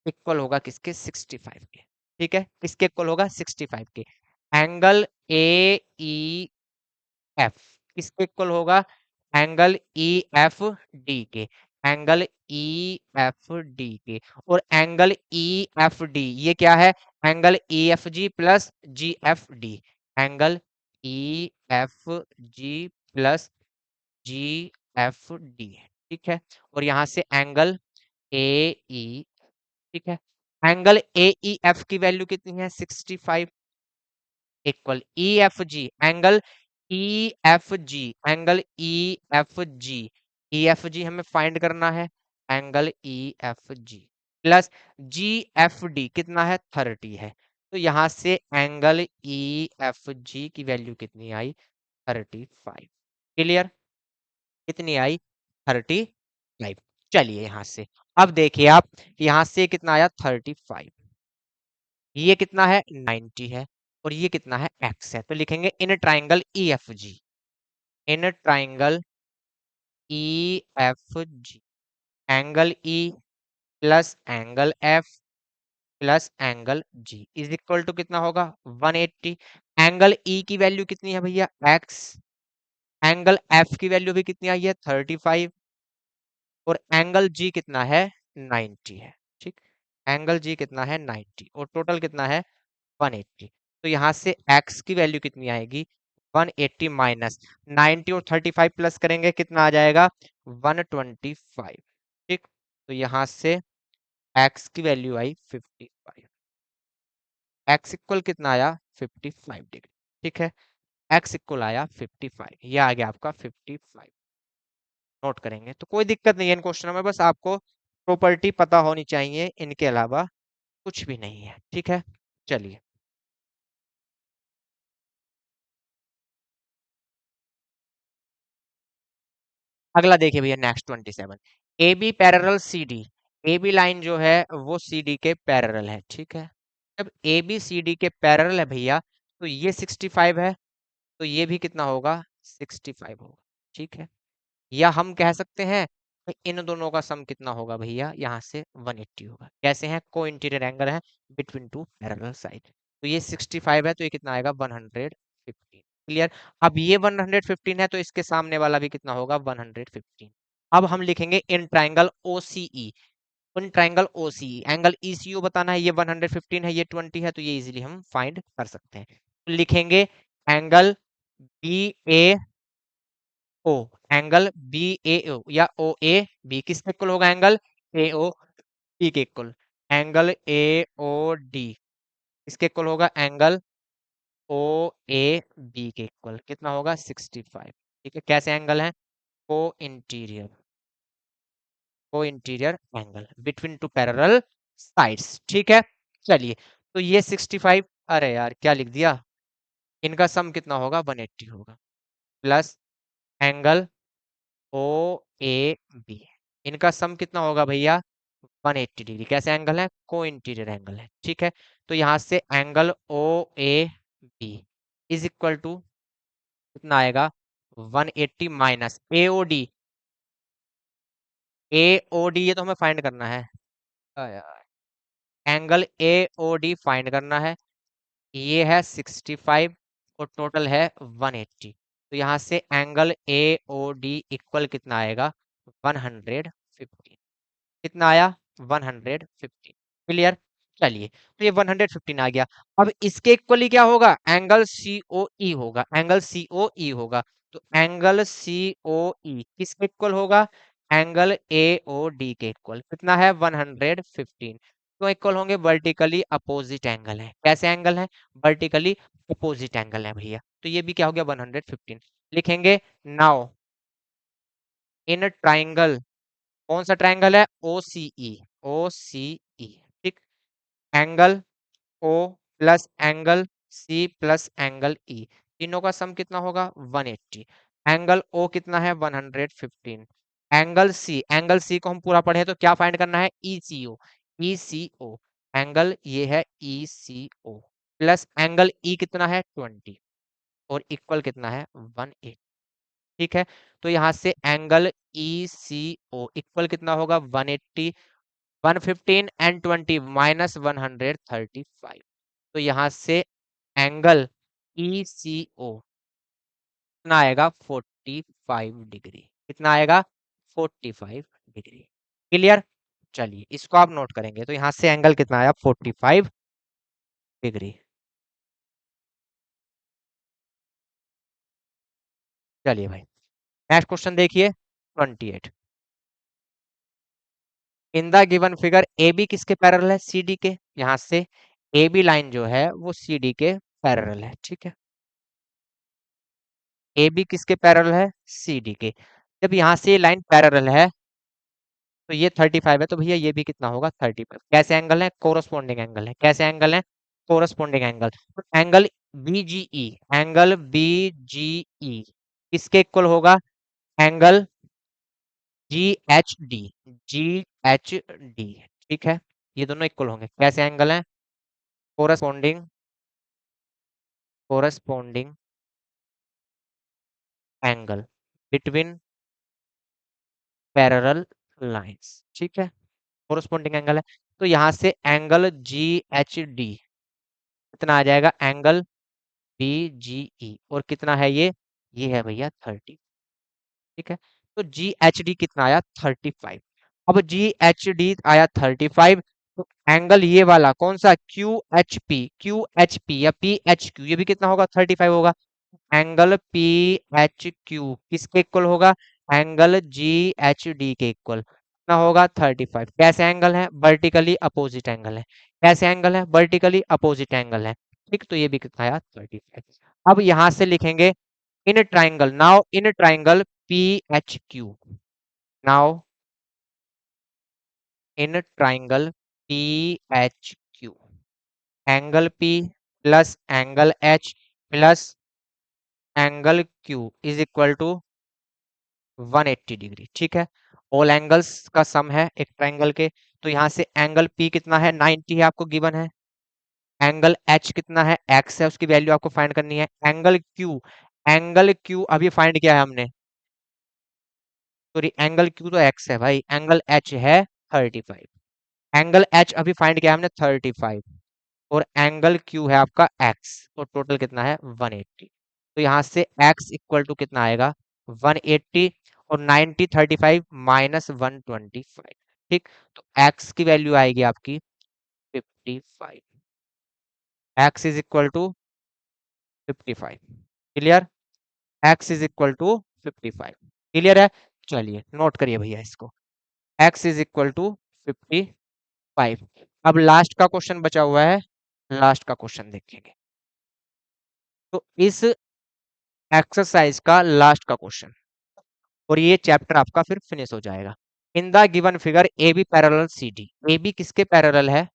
Speaker 1: इक्वल होगा किसके 65 के। ठीक है, किसके इक्वल होगा 65 के, एंगल ए ई एफ किसके इक्वल होगा, एंगल ई एफ डी के, एंगल ई एफ डी के, और एंगल ई एफ डी ये क्या है, angle E F G plus G F D, angle E F G plus G F D. ठीक है, और यहाँ से एंगल ए ई, ठीक है, एंगल ए ई एफ की वैल्यू कितनी है 65 equal E F G, angle E F G, angle E F G, E F G हमें फाइंड करना है, angle E F G plus G F D कितना है 30 है, तो यहाँ से एंगल ई एफ जी की वैल्यू कितनी आई 35। क्लियर, कितनी आई 35। चलिए यहाँ से अब देखिए आप, यहाँ से कितना आया 35, ये कितना है 90 है, और ये कितना है x है, तो लिखेंगे in triangle E F G, in triangle E F G, angle E plus angle F plus angle G is equal to कितना होगा 180। एंगल ई की वैल्यू कितनी है भैया x, एंगल एफ की वैल्यू भी कितनी आई है 35, और एंगल जी कितना है 90 है। ठीक, एंगल जी कितना है 90, और टोटल कितना है 180, तो यहाँ से x की वैल्यू कितनी आएगी 180 माइनस 90 और 35 प्लस करेंगे कितना आ जाएगा 125। ठीक, तो यहाँ से x की वैल्यू आई 55, x इक्वल कितना आया 55 डिग्री। ठीक है, x इक्वल आया 55, ये आ गया आपका 55, नोट करेंगे, तो कोई दिक्कत नहीं है इन क्वेश्चनों में, बस आपको प्रॉपर्टी पता होनी चाहिए, इनके अलावा कुछ भी नहीं है। ठीक है, चलिए अगला देखिए भैया next 27, A B parallel C D, A B line जो है वो सी डी के पैरेलल है। ठीक है, जब ए बी सी डी के पैरेलल है भैया, तो ये 65 है, तो ये भी कितना होगा 65 होगा। ठीक है, या हम कह सकते हैं तो इन दोनों का सम कितना होगा भैया, यहाँ से 180 होगा। कैसे हैं, को इंटीरियर एंगल है बिटवीन टू पैरेलल साइड। तो ये 65 है तो ये कितना आएगा 115। क्लियर। अब ये 115 है तो इसके सामने वाला भी कितना होगा 115। अब हम लिखेंगे in triangle OCE, in triangle OCE angle ECO बताना है। ये 115 है, ये 20 है, तो ये इजीली हम फाइंड कर सकते हैं। तो लिखेंगे angle B A O, angle B A O या ओ ए बी किसके इक्वल होगा, एंगल ए ओ बी के equal. Angle A O D किसके इक्वल होगा, एंगल ओ ए बी के इक्वल। कितना होगा 65। ठीक है, कैसे एंगल है, को इंटीरियर, को interior angle between two parallel sides. ठीक है, चलिए। तो ये 65, अरे यार क्या लिख दिया, इनका सम कितना होगा 180 होगा, plus angle O A B, इनका सम कितना होगा भैया 180 डिग्री। कैसे एंगल है, को इंटीरियर एंगल है। ठीक है, तो यहाँ से angle O A B is equal to कितना आएगा 180 minus A O D, A O D ये तो हमें फाइंड करना है। Angle A O D find करना है, ये है 65 और टोटल है 180। तो यहाँ से angle A O D equal कितना आएगा 115। कितना आया 115। क्लियर। चलिए, तो ये 115 आ गया। अब इसके इक्वली क्या होगा, एंगल सी ओ ई होगा, एंगल सी ओ ई होगा। तो एंगल सी ओ ई किसके इक्वल होगा, एंगल ए ओ डी के इक्वल। कितना है 115। तो इक्वल होंगे, वर्टिकली अपोजिट एंगल है। कैसे एंगल है, वर्टिकली अपोजिट एंगल है भैया। तो ये भी क्या हो गया 115 लिखेंगे। नाउ इन ट्राइंगल, कौन सा ट्राइंगल है, ओ सी ई, ओ सी ई। ठीक, angle O plus angle C plus angle E, तीनों का सम कितना होगा 180। एंगल ओ कितना है 115। एंगल सी, एंगल सी को हम पूरा पढ़े तो क्या फाइंड करना है, ई सी ओ, ई सी ओ। एंगल ये है ई सी ओ, प्लस एंगल ई कितना है 20 और इक्वल कितना है 180। ठीक है, तो यहाँ से एंगल ई सी ओ इक्वल कितना होगा 180, 115 एंड 20 माइनस 135। तो यहाँ से एंगल ई सी ओ कितना आएगा 45 डिग्री। कितना आएगा 45 डिग्री। क्लियर। चलिए, इसको आप नोट करेंगे तो यहाँ से एंगल कितना आया 45 डिग्री। चलिए भाई, नेक्स्ट क्वेश्चन देखिए 28। In the given figure A B किसके पैरेलल है, सी डी के। यहाँ से ए बी लाइन जो है वो सी डी के पैरेलल है। ठीक है, ए बी किसके पैरेलल है, सी डी के। जब यहाँ से लाइन पैरेलल है तो ये 35 है, तो भैया ये भी कितना होगा 35। कैसे एंगल है, कोरस्पॉन्डिंग एंगल है। कैसे एंगल है, कोरस्पॉन्डिंग एंगल। तो एंगल बी जी ई, एंगल बी जी ई किसके इक्वल होगा, एंगल जी एच डी, जी एच डी। ठीक है, ये दोनों इक्वल होंगे। कैसे एंगल है, corresponding, corresponding angle between parallel lines. ठीक है, कोरस्पॉन्डिंग एंगल है। तो यहाँ से एंगल जी एच डी कितना आ जाएगा, एंगल बी जी ई, और कितना है ये है भैया 30। ठीक है, तो जी एच डी कितना आया 35। अब जी एच डी आया 35, तो एंगल ये वाला कौन सा, Q H P, Q H P या पी एच क्यू, ये भी कितना होगा 35 होगा। एंगल पी एच क्यू किसके इक्वल होगा, एंगल जी एच डी के इक्वल। कितना होगा 35। कैसे एंगल है, वर्टिकली अपोजिट एंगल है। कैसे एंगल है, वर्टिकली अपोजिट एंगल है। ठीक, तो ये भी कितना आया 35। अब यहां से लिखेंगे in triangle, now in triangle P H Q, now in triangle P H Q, angle P plus angle H plus angle Q is equal to 180 degree. ठीक है, ऑल एंगल्स का सम है एक ट्राइंगल के। तो यहाँ से एंगल पी कितना है 90 है, आपको गिवन है। एंगल एच कितना है, एक्स है, उसकी वैल्यू आपको फाइंड करनी है। एंगल क्यू, एंगल क्यू अभी फाइंड किया है हमने, सॉरी एंगल क्यू तो एक्स है भाई, एंगल एच है 35। एंगल एच अभी फाइंड किया हमने 35, और एंगल क्यू है आपका एक्स, तो टोटल कितना है 180। तो यहाँ से एक्स इक्वल टू कितना आएगा 180, और 90 35 माइनस 125। ठीक, तो एक्स की वैल्यू आएगी आपकी 55। X is equal to 55। Clear, x is equal to 55। Clear है, चलिए नोट करिए भैया इसको, एक्स इज इक्वल टू 55। अब लास्ट का क्वेश्चन बचा हुआ है, लास्ट का क्वेश्चन देखेंगे। तो इस एक्सरसाइज का लास्ट का क्वेश्चन, और ये चैप्टर आपका फिर फिनिश हो जाएगा। In the given figure A B parallel C D, A B किसके पैरेलल है,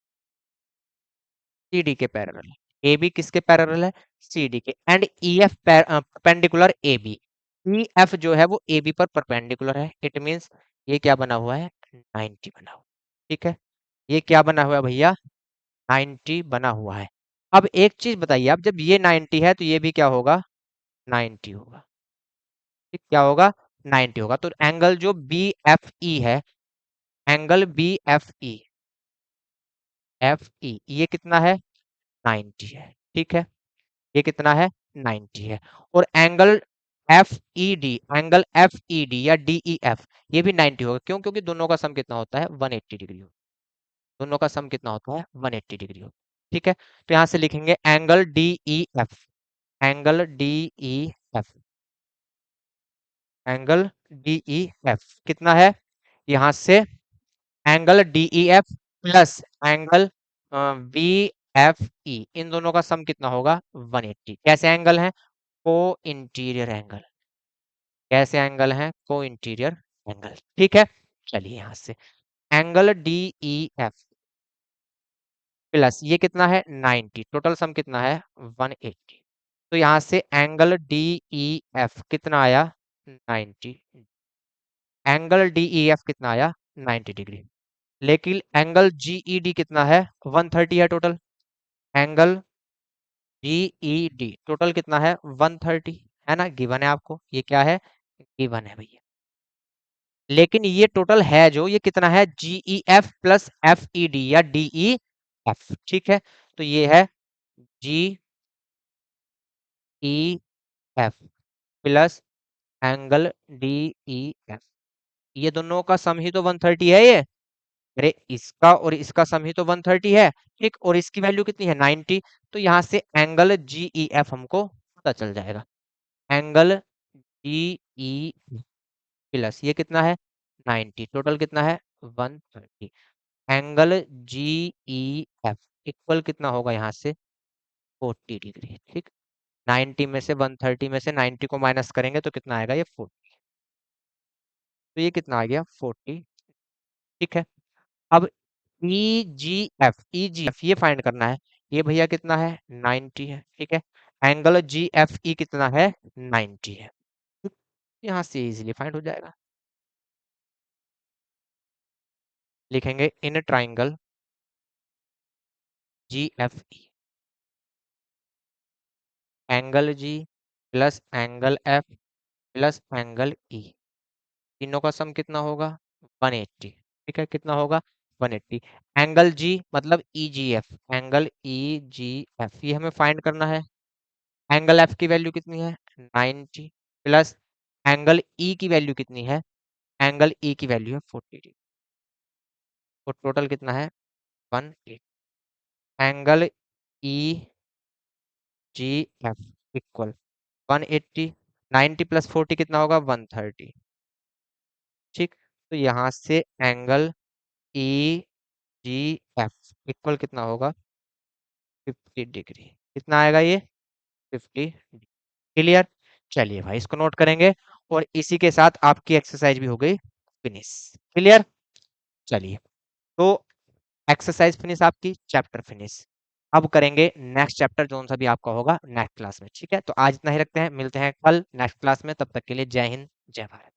Speaker 1: सी डी के पैरेलल है। ए बी किसके पैरेलल है, सी डी के, and E F perpendicular A B, E F जो है वो ए बी पर परपेंडिकुलर है। इट मींस ये क्या बना हुआ है 90 बना हुआ, ठीक है, ये क्या बना हुआ है भैया 90 बना हुआ है। अब एक चीज बताइए, अब जब ये 90 है तो ये भी क्या होगा 90 होगा, ठीक, क्या होगा 90 होगा। तो एंगल जो बी एफ ई है, एंगल बी एफ ई ये कितना है 90 है, ठीक है, ये कितना है 90 है। और angle F E D, angle F E D या डी ई एफ, ये भी 90 होगा। क्यों, क्योंकि दोनों का सम कितना होता है 180 डिग्री होता है, दोनों का सम कितना होता है 180 डिग्री होता है, ठीक है। तो यहाँ से लिखेंगे angle D E F, angle D E F, angle D E F कितना है, यहाँ से angle D E F plus angle B F E, इन दोनों का सम कितना होगा 180। कैसे एंगल है, को इंटीरियर एंगल, कैसे एंगल है को इंटीरियर एंगल, ठीक है। चलिए यहाँ से angle D E F plus ये कितना है 90, टोटल सम कितना है 180। तो यहाँ से एंगल डी ई एफ कितना आया 90, एंगल डी ई एफ कितना आया 90 डिग्री। लेकिन एंगल जी ई डी कितना है 130 है total, angle G E D total कितना है 130 है ना, गिवन है आपको, ये क्या है गिवन है भैया। लेकिन ये टोटल है जो ये कितना है G E F plus F E D या डी ई एफ, ठीक है। तो ये है G E F plus angle D E F, ये दोनों का सम ही तो 130 है ये, अरे इसका और इसका सम ही तो 130 है, ठीक, और इसकी वैल्यू कितनी है 90। तो यहाँ से एंगल जी ई एफ हमको पता चल जाएगा, एंगल जी ई प्लस ये कितना है 90, टोटल कितना है 130, angle G E F equal कितना होगा यहाँ से 40 डिग्री, ठीक। 90 में से 130 में से 90 को माइनस करेंगे तो कितना आएगा ये 40, तो ये कितना आ गया 40, ठीक है। अब ई जी एफ ये फाइंड करना है, ये भैया कितना है 90 है, ठीक है, एंगल जी एफ ई कितना है 90 है, ठीक? यहाँ से इजीली फाइंड हो जाएगा। लिखेंगे in triangle G F E, angle G plus angle F plus angle E, तीनों का सम कितना होगा 180, ठीक है, कितना होगा 180। एंगल जी मतलब ई जी एफ, एंगल ई जी एफ ये हमें फाइंड करना है, एंगल एफ की वैल्यू कितनी है 90 प्लस एंगल ई की वैल्यू कितनी है, एंगल ई की वैल्यू है 40 डिग्री, तो टोटल कितना है 180, एंगल ई जी एफ इक्वल 180, 90 प्लस 40 कितना होगा 130, ठीक। तो यहाँ से एंगल ई जी एफ इक्वल कितना होगा 50 डिग्री, कितना आएगा ये 50। क्लियर, चलिए भाई इसको नोट करेंगे, और इसी के साथ आपकी एक्सरसाइज भी हो गई फिनिश। क्लियर, चलिए तो एक्सरसाइज फिनिश आपकी, चैप्टर फिनिश। अब करेंगे नेक्स्ट चैप्टर जो सा भी आपका होगा नेक्स्ट क्लास में, ठीक है। तो आज इतना ही रखते हैं, मिलते हैं कल नेक्स्ट क्लास में, तब तक के लिए जय हिंद जय भारत।